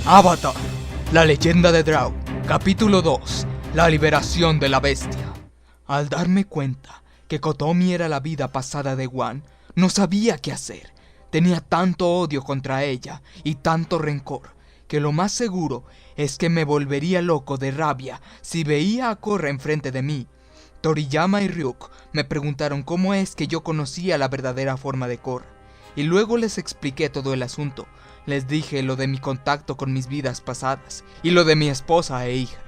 Avatar, la leyenda de Draug, capítulo 2, la liberación de la bestia. Al darme cuenta que Kotomi era la vida pasada de Wan, no sabía qué hacer. Tenía tanto odio contra ella y tanto rencor, que lo más seguro es que me volvería loco de rabia si veía a Korra enfrente de mí. Toriyama y Ryuk me preguntaron cómo es que yo conocía la verdadera forma de Korra, y luego les expliqué todo el asunto. Les dije lo de mi contacto con mis vidas pasadas y lo de mi esposa e hija.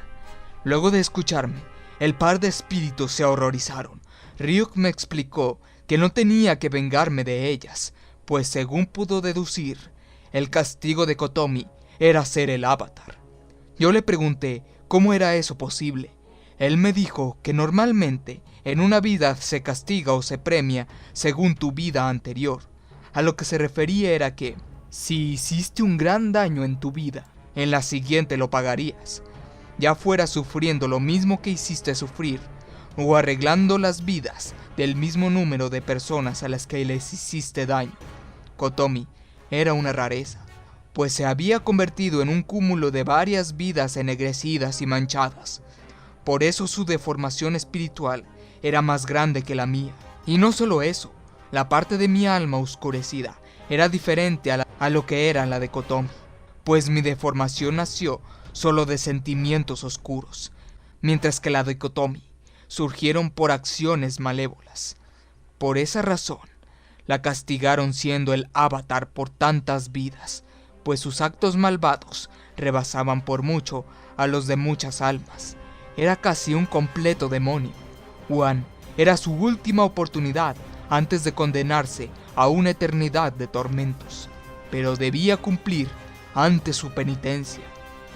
Luego de escucharme, el par de espíritus se horrorizaron. Ryuk me explicó que no tenía que vengarme de ellas, pues según pudo deducir, el castigo de Kotomi era ser el avatar. Yo le pregunté cómo era eso posible. Él me dijo que normalmente en una vida se castiga o se premia según tu vida anterior. A lo que se refería era que si hiciste un gran daño en tu vida, en la siguiente lo pagarías, ya fuera sufriendo lo mismo que hiciste sufrir, o arreglando las vidas del mismo número de personas a las que les hiciste daño. Kotomi era una rareza, pues se había convertido en un cúmulo de varias vidas ennegrecidas y manchadas. Por eso su deformación espiritual era más grande que la mía. Y no solo eso, la parte de mi alma oscurecida era diferente a lo que era la de Kotomi, pues mi deformación nació solo de sentimientos oscuros, mientras que la de Kotomi surgieron por acciones malévolas. Por esa razón, la castigaron siendo el avatar por tantas vidas, pues sus actos malvados rebasaban por mucho a los de muchas almas. Era casi un completo demonio. Wan era su última oportunidad antes de condenarse a una eternidad de tormentos, pero debía cumplir antes su penitencia.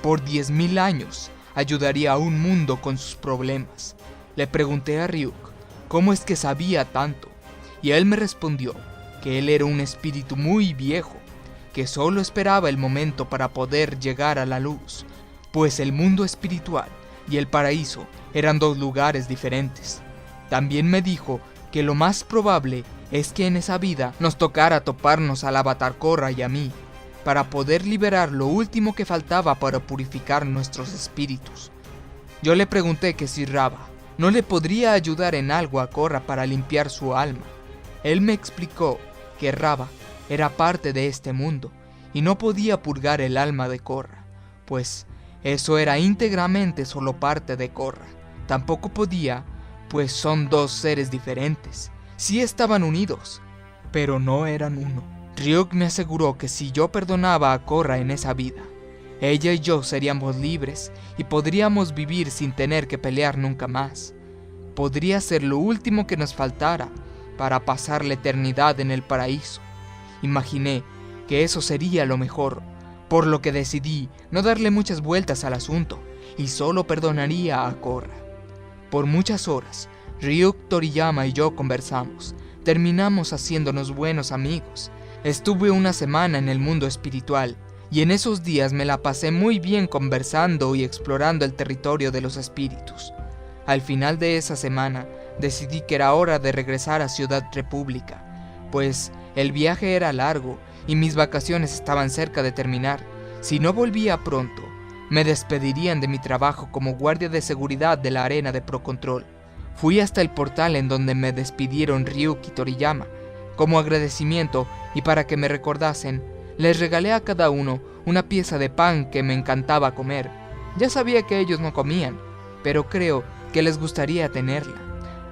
Por 10.000 años ayudaría a un mundo con sus problemas. Le pregunté a Ryuk cómo es que sabía tanto, y él me respondió que él era un espíritu muy viejo, que solo esperaba el momento para poder llegar a la luz, pues el mundo espiritual y el paraíso eran dos lugares diferentes. También me dijo que lo más probable es que en esa vida nos tocara toparnos al avatar Korra y a mí, para poder liberar lo último que faltaba para purificar nuestros espíritus. Yo le pregunté que si Rava no le podría ayudar en algo a Korra para limpiar su alma. Él me explicó que Rava era parte de este mundo y no podía purgar el alma de Korra, pues eso era íntegramente solo parte de Korra. Tampoco podía, pues son dos seres diferentes. Sí estaban unidos, pero no eran uno. Ryuk me aseguró que si yo perdonaba a Korra en esa vida, ella y yo seríamos libres y podríamos vivir sin tener que pelear nunca más. Podría ser lo último que nos faltara para pasar la eternidad en el paraíso. Imaginé que eso sería lo mejor, por lo que decidí no darle muchas vueltas al asunto y solo perdonaría a Korra. Por muchas horas, Ryuk, Toriyama y yo conversamos. Terminamos haciéndonos buenos amigos. Estuve una semana en el mundo espiritual, y en esos días me la pasé muy bien conversando y explorando el territorio de los espíritus. Al final de esa semana, decidí que era hora de regresar a Ciudad República, pues el viaje era largo y mis vacaciones estaban cerca de terminar. Si no volvía pronto, me despedirían de mi trabajo como guardia de seguridad de la arena de Pro Control. Fui hasta el portal en donde me despidieron Ryuk y Toriyama. Como agradecimiento y para que me recordasen, les regalé a cada uno una pieza de pan que me encantaba comer. Ya sabía que ellos no comían, pero creo que les gustaría tenerla.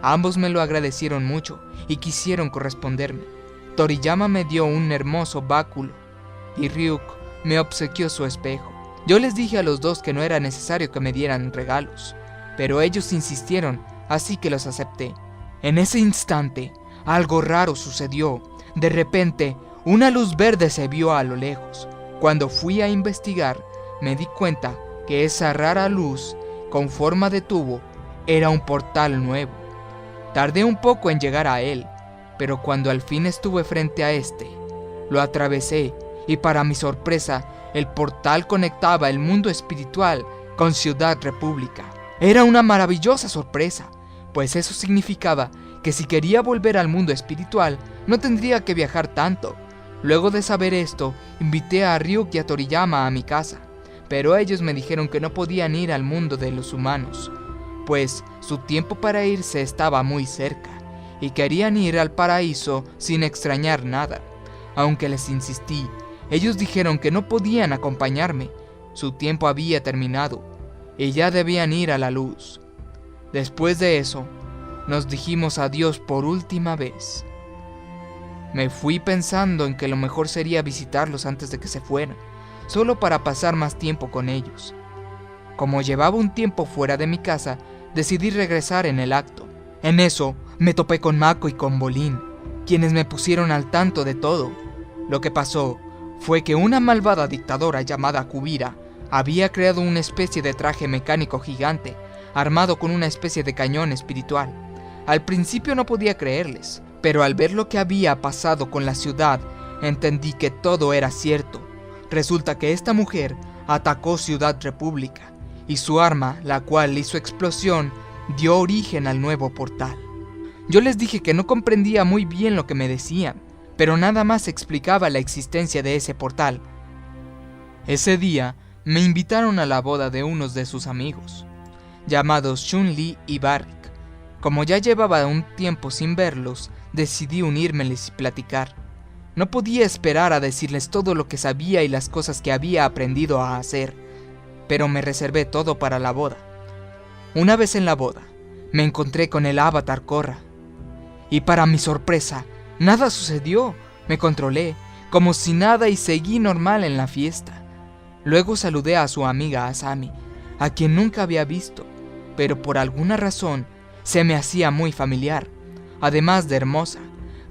Ambos me lo agradecieron mucho y quisieron corresponderme. Toriyama me dio un hermoso báculo y Ryuk me obsequió su espejo. Yo les dije a los dos que no era necesario que me dieran regalos, pero ellos insistieron, así que los acepté. En ese instante, algo raro sucedió. De repente, una luz verde se vio a lo lejos. Cuando fui a investigar, me di cuenta que esa rara luz, con forma de tubo, era un portal nuevo. Tardé un poco en llegar a él, pero cuando al fin estuve frente a este, lo atravesé y para mi sorpresa, el portal conectaba el mundo espiritual con Ciudad República. Era una maravillosa sorpresa, pues eso significaba que si quería volver al mundo espiritual, no tendría que viajar tanto. Luego de saber esto, invité a Ryuk y a Toriyama a mi casa. pero ellos me dijeron que no podían ir al mundo de los humanos, pues su tiempo para irse estaba muy cerca, y querían ir al paraíso sin extrañar nada. Aunque les insistí, ellos dijeron que no podían acompañarme, su tiempo había terminado, y ya debían ir a la luz. Después de eso, nos dijimos adiós por última vez. Me fui pensando en que lo mejor sería visitarlos antes de que se fueran, solo para pasar más tiempo con ellos. Como llevaba un tiempo fuera de mi casa, decidí regresar en el acto. En eso, me topé con Mako y con Bolin, quienes me pusieron al tanto de todo. Lo que pasó fue que una malvada dictadora llamada Kuvira había creado una especie de traje mecánico gigante, armado con una especie de cañón espiritual. Al principio no podía creerles, pero al ver lo que había pasado con la ciudad, entendí que todo era cierto. Resulta que esta mujer atacó Ciudad República, y su arma, la cual hizo explosión, dio origen al nuevo portal. Yo les dije que no comprendía muy bien lo que me decían, pero nada más explicaba la existencia de ese portal. Ese día, me invitaron a la boda de unos de sus amigos, llamados Chun-Li y Barrick. Como ya llevaba un tiempo sin verlos, decidí unírmeles y platicar. No podía esperar a decirles todo lo que sabía y las cosas que había aprendido a hacer, pero me reservé todo para la boda. Una vez en la boda, me encontré con el avatar Korra, y para mi sorpresa, nada sucedió. Me controlé, como si nada, y seguí normal en la fiesta. Luego saludé a su amiga Asami, a quien nunca había visto, pero por alguna razón se me hacía muy familiar, además de hermosa.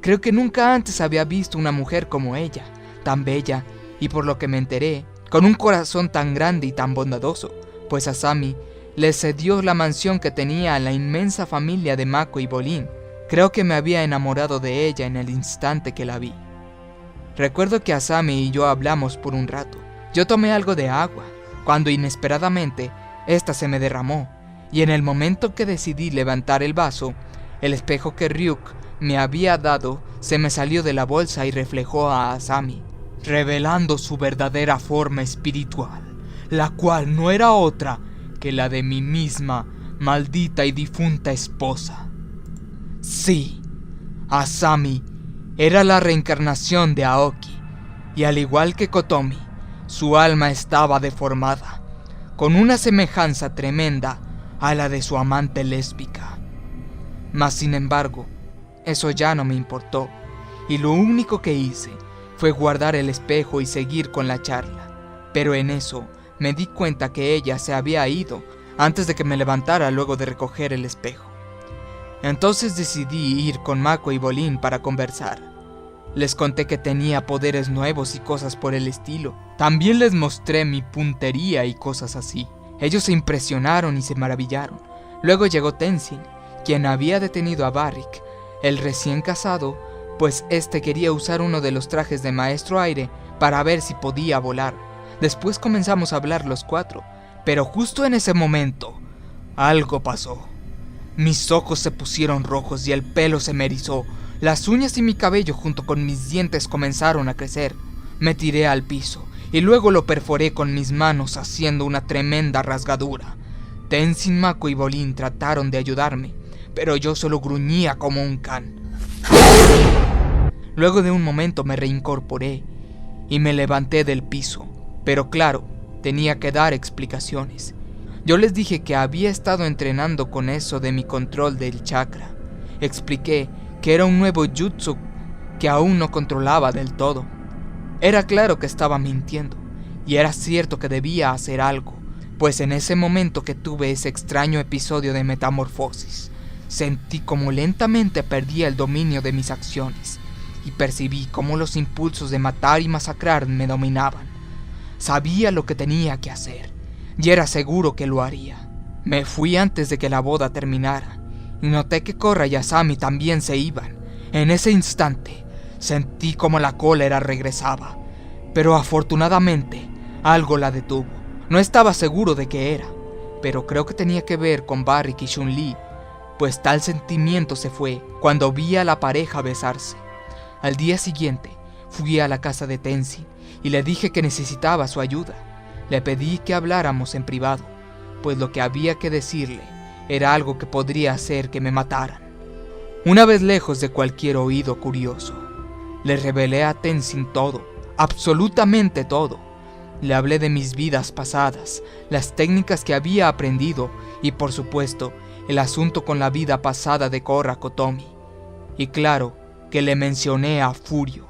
Creo que nunca antes había visto una mujer como ella, tan bella, y por lo que me enteré, con un corazón tan grande y tan bondadoso, pues Asami le cedió la mansión que tenía a la inmensa familia de Mako y Bolin. Creo que me había enamorado de ella en el instante que la vi. Recuerdo que Asami y yo hablamos por un rato. Yo tomé algo de agua, cuando inesperadamente, esta se me derramó, y en el momento que decidí levantar el vaso, el espejo que Ryuk me había dado se me salió de la bolsa y reflejó a Asami, revelando su verdadera forma espiritual, la cual no era otra que la de mi misma maldita y difunta esposa. Sí, Asami era la reencarnación de Aoki, y al igual que Kotomi, su alma estaba deformada, con una semejanza tremenda a la de su amante lésbica. Mas sin embargo, eso ya no me importó, y lo único que hice fue guardar el espejo y seguir con la charla. Pero en eso me di cuenta que ella se había ido antes de que me levantara luego de recoger el espejo. Entonces decidí ir con Mako y Bolin para conversar. Les conté que tenía poderes nuevos y cosas por el estilo. También les mostré mi puntería y cosas así. Ellos se impresionaron y se maravillaron. Luego llegó Tenzin, quien había detenido a Barrick, el recién casado, pues este quería usar uno de los trajes de Maestro Aire para ver si podía volar. Después comenzamos a hablar los cuatro, pero justo en ese momento, algo pasó. Mis ojos se pusieron rojos y el pelo se me erizó. Las uñas y mi cabello junto con mis dientes comenzaron a crecer. Me tiré al piso y luego lo perforé con mis manos haciendo una tremenda rasgadura. Tenzin, Mako y Bolin trataron de ayudarme, pero yo solo gruñía como un can. Luego de un momento me reincorporé y me levanté del piso, pero claro, tenía que dar explicaciones. Yo les dije que había estado entrenando con eso de mi control del chakra. Expliqué que era un nuevo jutsu que aún no controlaba del todo. Era claro que estaba mintiendo, y era cierto que debía hacer algo, pues en ese momento que tuve ese extraño episodio de metamorfosis, sentí como lentamente perdía el dominio de mis acciones, y percibí cómo los impulsos de matar y masacrar me dominaban. Sabía lo que tenía que hacer, y era seguro que lo haría. Me fui antes de que la boda terminara, y noté que Korra y Asami también se iban. En ese instante, sentí como la cólera regresaba, pero afortunadamente, algo la detuvo. No estaba seguro de qué era, pero creo que tenía que ver con Barrick y Chun-Li, pues tal sentimiento se fue cuando vi a la pareja besarse. Al día siguiente, fui a la casa de Tenzin y le dije que necesitaba su ayuda. Le pedí que habláramos en privado, pues lo que había que decirle era algo que podría hacer que me mataran. Una vez lejos de cualquier oído curioso, le revelé a Tenzin todo, absolutamente todo. Le hablé de mis vidas pasadas, las técnicas que había aprendido y, por supuesto, el asunto con la vida pasada de Korra Kotomi. Y claro que le mencioné a Furio.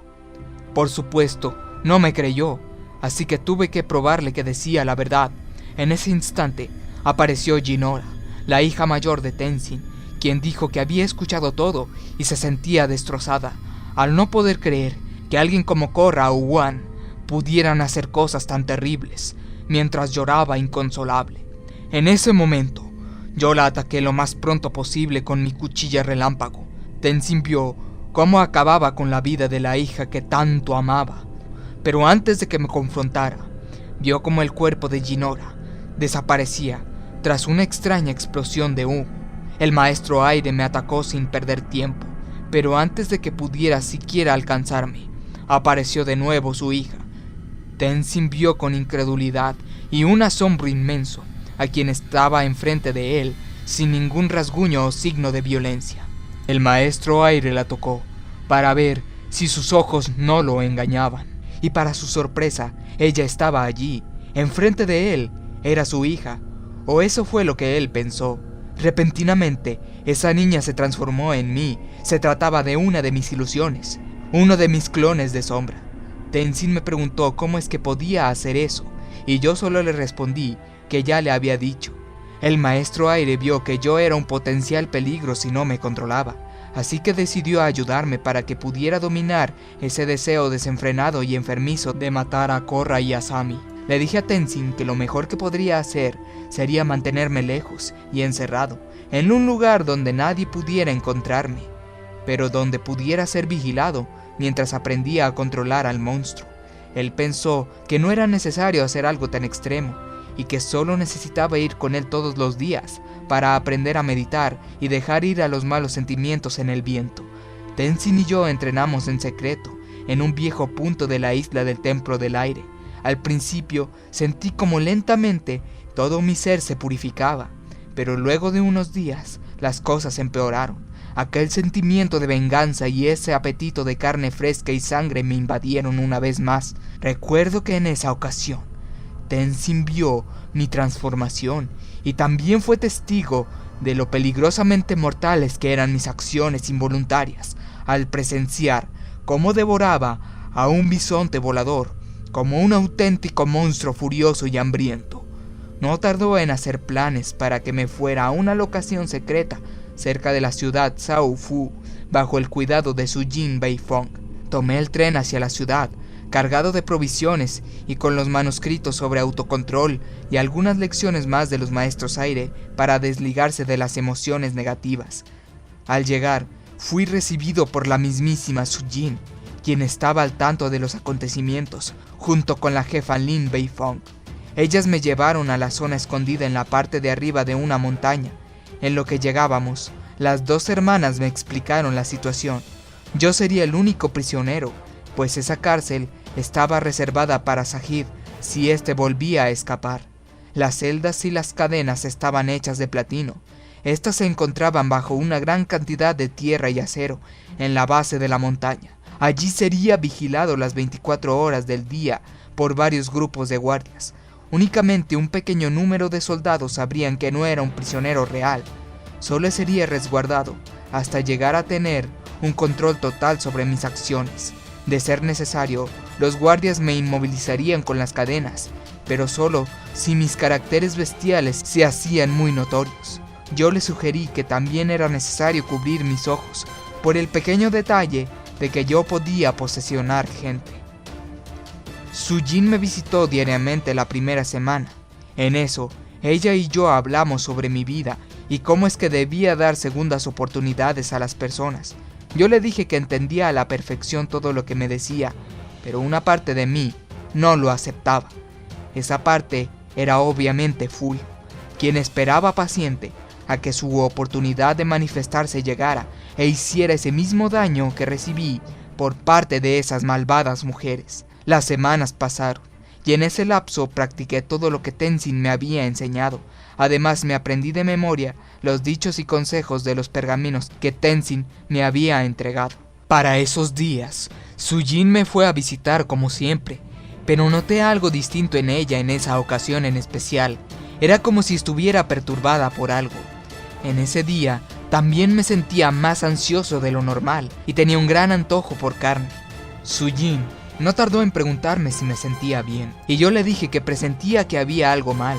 Por supuesto, no me creyó, así que tuve que probarle que decía la verdad. En ese instante apareció Jinora, la hija mayor de Tenzin, quien dijo que había escuchado todo y se sentía destrozada, al no poder creer que alguien como Korra o Wan pudieran hacer cosas tan terribles, mientras lloraba inconsolable. En ese momento, yo la ataqué lo más pronto posible con mi cuchilla relámpago. Tenzin vio cómo acababa con la vida de la hija que tanto amaba, pero antes de que me confrontara, vio como el cuerpo de Jinora desaparecía tras una extraña explosión de humo. El maestro aire me atacó sin perder tiempo, pero antes de que pudiera siquiera alcanzarme, apareció de nuevo su hija. Tenzin vio con incredulidad y un asombro inmenso a quien estaba enfrente de él, sin ningún rasguño o signo de violencia. El maestro aire la tocó para ver si sus ojos no lo engañaban, y para su sorpresa, ella estaba allí, enfrente de él. Era su hija, o eso fue lo que él pensó. Repentinamente, esa niña se transformó en mí. Se trataba de una de mis ilusiones, uno de mis clones de sombra. Tenzin me preguntó cómo es que podía hacer eso, y yo solo le respondí que ya le había dicho. El maestro aire vio que yo era un potencial peligro si no me controlaba, así que decidió ayudarme para que pudiera dominar ese deseo desenfrenado y enfermizo de matar a Korra y a Asami. Le dije a Tenzin que lo mejor que podría hacer sería mantenerme lejos y encerrado, en un lugar donde nadie pudiera encontrarme, pero donde pudiera ser vigilado mientras aprendía a controlar al monstruo. Él pensó que no era necesario hacer algo tan extremo, y que solo necesitaba ir con él todos los días para aprender a meditar y dejar ir a los malos sentimientos en el viento. Tenzin y yo entrenamos en secreto en un viejo punto de la isla del Templo del Aire. Al principio sentí como lentamente todo mi ser se purificaba, pero luego de unos días las cosas empeoraron. Aquel sentimiento de venganza y ese apetito de carne fresca y sangre me invadieron una vez más. Recuerdo que en esa ocasión Tenzin vio mi transformación y también fue testigo de lo peligrosamente mortales que eran mis acciones involuntarias al presenciar cómo devoraba a un bisonte volador como un auténtico monstruo furioso y hambriento. No tardó en hacer planes para que me fuera a una locación secreta cerca de la ciudad Zhao Fu, bajo el cuidado de su Jin Beifong. Tomé el tren hacia la ciudad, cargado de provisiones y con los manuscritos sobre autocontrol y algunas lecciones más de los maestros aire para desligarse de las emociones negativas. Al llegar, fui recibido por la mismísima Su Jin, quien estaba al tanto de los acontecimientos, junto con la jefa Lin Beifong. Ellas me llevaron a la zona escondida en la parte de arriba de una montaña. En lo que llegábamos, las dos hermanas me explicaron la situación. Yo sería el único prisionero, pues esa cárcel estaba reservada para Sahid si éste volvía a escapar. Las celdas y las cadenas estaban hechas de platino. Estas se encontraban bajo una gran cantidad de tierra y acero en la base de la montaña. Allí sería vigilado las 24 horas del día por varios grupos de guardias. Únicamente un pequeño número de soldados sabrían que no era un prisionero real. Solo sería resguardado hasta llegar a tener un control total sobre mis acciones. De ser necesario, los guardias me inmovilizarían con las cadenas, pero solo si mis caracteres bestiales se hacían muy notorios. Yo le sugerí que también era necesario cubrir mis ojos, por el pequeño detalle de que yo podía posesionar gente. Su Jin me visitó diariamente la primera semana. En eso, ella y yo hablamos sobre mi vida y cómo es que debía dar segundas oportunidades a las personas. Yo le dije que entendía a la perfección todo lo que me decía, pero una parte de mí no lo aceptaba. Esa parte era obviamente Furio, quien esperaba paciente a que su oportunidad de manifestarse llegara e hiciera ese mismo daño que recibí por parte de esas malvadas mujeres. Las semanas pasaron y en ese lapso practiqué todo lo que Tenzin me había enseñado. Además me aprendí de memoria los dichos y consejos de los pergaminos que Tenzin me había entregado. Para esos días, Sujin me fue a visitar como siempre, pero noté algo distinto en ella en esa ocasión en especial. Era como si estuviera perturbada por algo. En ese día también me sentía más ansioso de lo normal y tenía un gran antojo por carne. Sujin no tardó en preguntarme si me sentía bien, y yo le dije que presentía que había algo mal,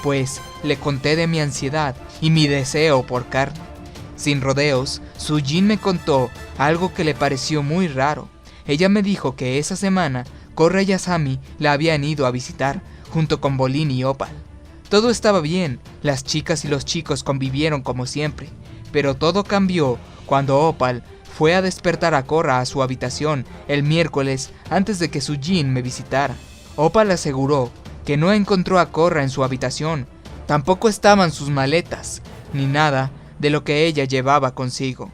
pues le conté de mi ansiedad y mi deseo por carne. Sin rodeos, Sujin me contó algo que le pareció muy raro. Ella me dijo que esa semana Korra y Asami la habían ido a visitar, junto con Bolin y Opal. Todo estaba bien, las chicas y los chicos convivieron como siempre, pero todo cambió cuando Opal fue a despertar a Korra a su habitación el miércoles antes de que Sujin me visitara. Opal aseguró que no encontró a Korra en su habitación, tampoco estaban sus maletas, ni nada de lo que ella llevaba consigo.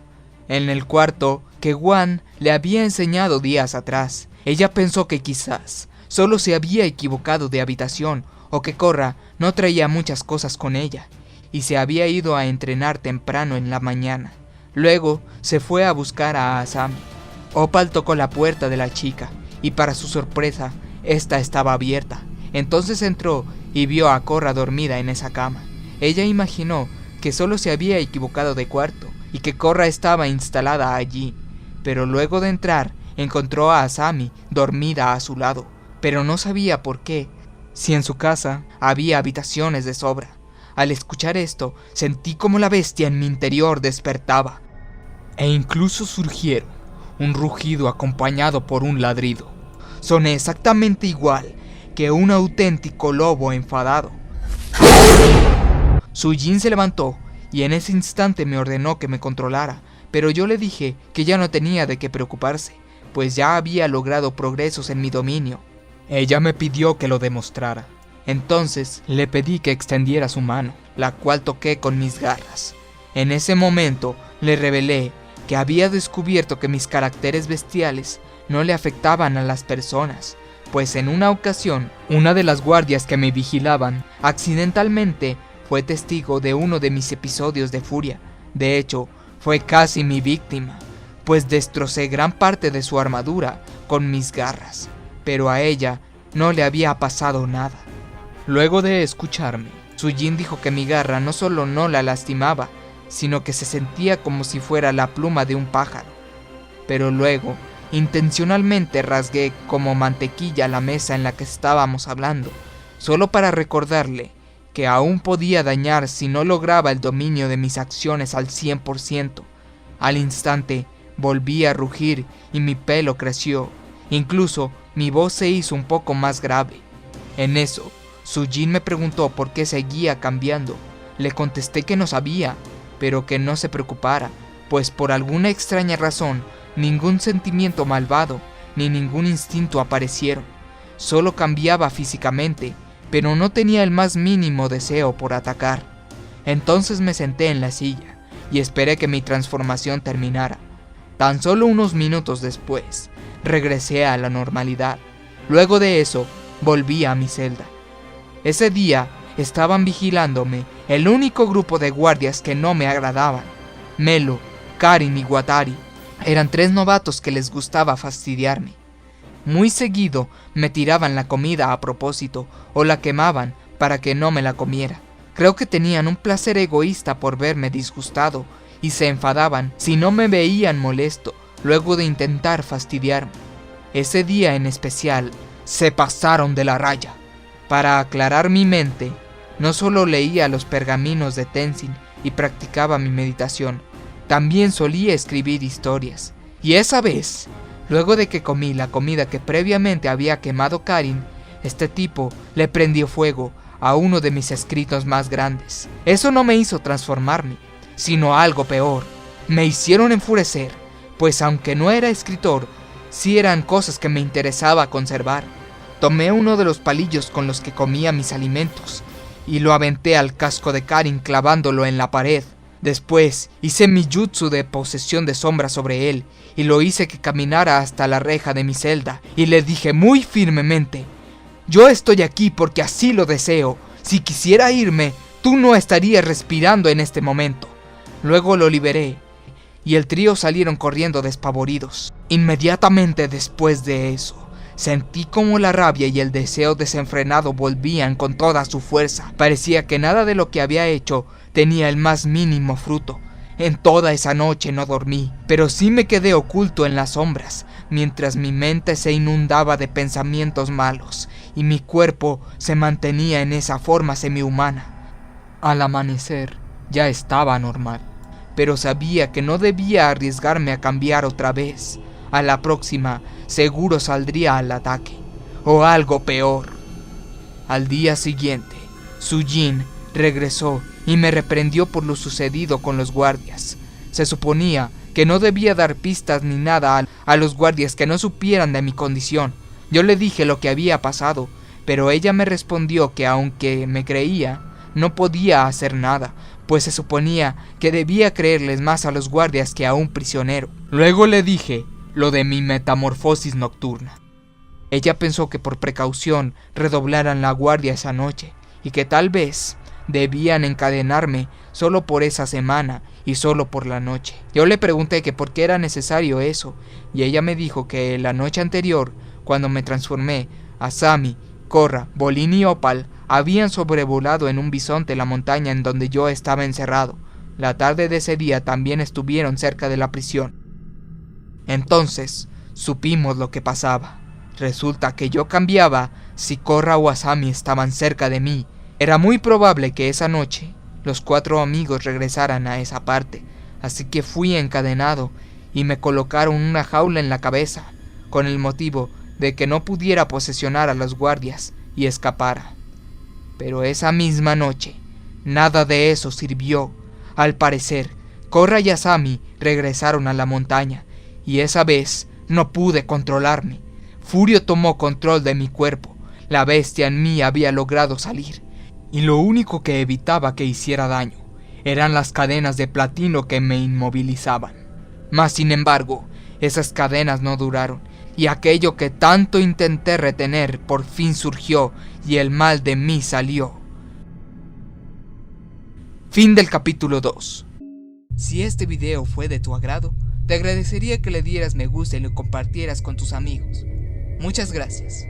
En el cuarto que Wan le había enseñado días atrás, ella pensó que quizás solo se había equivocado de habitación o que Korra no traía muchas cosas con ella y se había ido a entrenar temprano en la mañana. Luego se fue a buscar a Asami. Opal tocó la puerta de la chica y para su sorpresa, esta estaba abierta. Entonces entró y vio a Korra dormida en esa cama. Ella imaginó que solo se había equivocado de cuarto y que Korra estaba instalada allí, pero luego de entrar encontró a Asami dormida a su lado, pero no sabía por qué, si en su casa había habitaciones de sobra. Al escuchar esto, sentí como la bestia en mi interior despertaba, e incluso surgieron un rugido acompañado por un ladrido. Soné exactamente igual que un auténtico lobo enfadado. Sujin se levantó y en ese instante me ordenó que me controlara, pero yo le dije que ya no tenía de qué preocuparse, pues ya había logrado progresos en mi dominio. Ella me pidió que lo demostrara. Entonces le pedí que extendiera su mano, la cual toqué con mis garras. En ese momento le revelé que había descubierto que mis caracteres bestiales no le afectaban a las personas, pues en una ocasión, una de las guardias que me vigilaban accidentalmente fue testigo de uno de mis episodios de furia. De hecho, fue casi mi víctima, pues destrocé gran parte de su armadura con mis garras, pero a ella no le había pasado nada. Luego de escucharme, Sujin dijo que mi garra no solo no la lastimaba, sino que se sentía como si fuera la pluma de un pájaro. Pero luego, intencionalmente rasgué como mantequilla la mesa en la que estábamos hablando, solo para recordarle que aún podía dañar si no lograba el dominio de mis acciones al 100%. Al instante, volví a rugir y mi pelo creció, incluso mi voz se hizo un poco más grave. En eso, Sujin me preguntó por qué seguía cambiando. Le contesté que no sabía, pero que no se preocupara, pues por alguna extraña razón, ningún sentimiento malvado ni ningún instinto aparecieron. Solo cambiaba físicamente, pero no tenía el más mínimo deseo por atacar. Entonces me senté en la silla y esperé que mi transformación terminara. Tan solo unos minutos después, regresé a la normalidad. Luego de eso, volví a mi celda. Ese día estaban vigilándome el único grupo de guardias que no me agradaban. Melo, Karin y Watari eran 3 novatos que les gustaba fastidiarme. Muy seguido me tiraban la comida a propósito o la quemaban para que no me la comiera. Creo que tenían un placer egoísta por verme disgustado y se enfadaban si no me veían molesto luego de intentar fastidiarme. Ese día en especial se pasaron de la raya. Para aclarar mi mente, no solo leía los pergaminos de Tenzin y practicaba mi meditación, también solía escribir historias. Y esa vez, luego de que comí la comida que previamente había quemado Karin, este tipo le prendió fuego a uno de mis escritos más grandes. Eso no me hizo transformarme, sino algo peor. Me hicieron enfurecer, pues aunque no era escritor, sí eran cosas que me interesaba conservar. Tomé uno de los palillos con los que comía mis alimentos y lo aventé al casco de Karin clavándolo en la pared. Después hice mi jutsu de posesión de sombra sobre él y lo hice que caminara hasta la reja de mi celda y le dije muy firmemente: Yo estoy aquí porque así lo deseo. Si quisiera irme, tú no estarías respirando en este momento. Luego lo liberé, y el trío salieron corriendo despavoridos. Inmediatamente después de eso, sentí como la rabia y el deseo desenfrenado volvían con toda su fuerza. Parecía que nada de lo que había hecho tenía el más mínimo fruto. En toda esa noche no dormí, pero sí me quedé oculto en las sombras, mientras mi mente se inundaba de pensamientos malos, y mi cuerpo se mantenía en esa forma semihumana. Al amanecer, ya estaba normal, pero sabía que no debía arriesgarme a cambiar otra vez. A la próxima, seguro saldría al ataque, o algo peor. Al día siguiente, Sujin regresó y me reprendió por lo sucedido con los guardias. Se suponía que no debía dar pistas ni nada a los guardias que no supieran de mi condición. Yo le dije lo que había pasado, pero ella me respondió que aunque me creía, no podía hacer nada, pues se suponía que debía creerles más a los guardias que a un prisionero. Luego le dije lo de mi metamorfosis nocturna. Ella pensó que por precaución redoblaran la guardia esa noche, y que tal vez debían encadenarme solo por esa semana y solo por la noche. Yo le pregunté que por qué era necesario eso, y ella me dijo que la noche anterior, cuando me transformé, Asami, Korra, Bolin y Opal habían sobrevolado en un bisonte la montaña en donde yo estaba encerrado. La tarde de ese día también estuvieron cerca de la prisión. Entonces supimos lo que pasaba. Resulta que yo cambiaba si Korra o Asami estaban cerca de mí. Era muy probable que esa noche los 4 amigos regresaran a esa parte, así que fui encadenado y me colocaron una jaula en la cabeza, con el motivo de que no pudiera posesionar a los guardias y escapara. Pero esa misma noche, nada de eso sirvió. Al parecer, Korra y Asami regresaron a la montaña, y esa vez no pude controlarme. Furio tomó control de mi cuerpo. La bestia en mí había logrado salir, y lo único que evitaba que hiciera daño eran las cadenas de platino que me inmovilizaban. Mas sin embargo, esas cadenas no duraron, y aquello que tanto intenté retener por fin surgió, y el mal de mí salió. Fin del capítulo 2. Si este video fue de tu agrado, te agradecería que le dieras me gusta y lo compartieras con tus amigos. Muchas gracias.